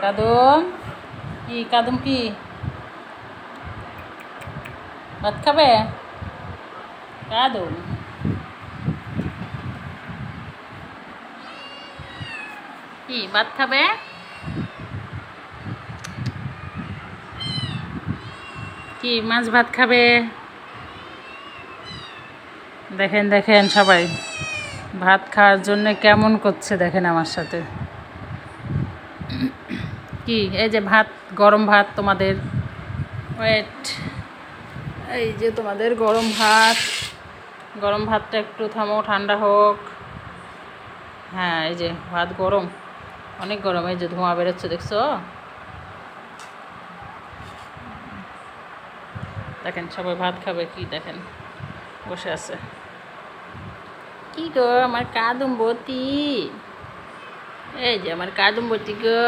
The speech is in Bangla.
কাদম কি কাদম কি ভাত খাবে? কাদম কি ভাত খাবে? কি মাছ ভাত খাবে? দেখেন দেখেন সবাই ভাত খাওয়ার জন্য কেমন করছে, দেখেন আমার সাথে। কি এই যে ভাত, গরম ভাত তোমাদের, ওয়েট, এই যে তোমাদের গরম ভাত। গরম ভাতটা একটু থামো, ঠান্ডা হোক। হ্যাঁ এই যে ভাত গরম, অনেক গরম। এই যে ধোঁয়া বেরোচ্ছে, দেখছো? দেখেন সবাই ভাত খাবে, কি দেখেন বসে আছে। কি গো আমার কাদুম্বতী, এই যে আমার কাদুম্বতী গো।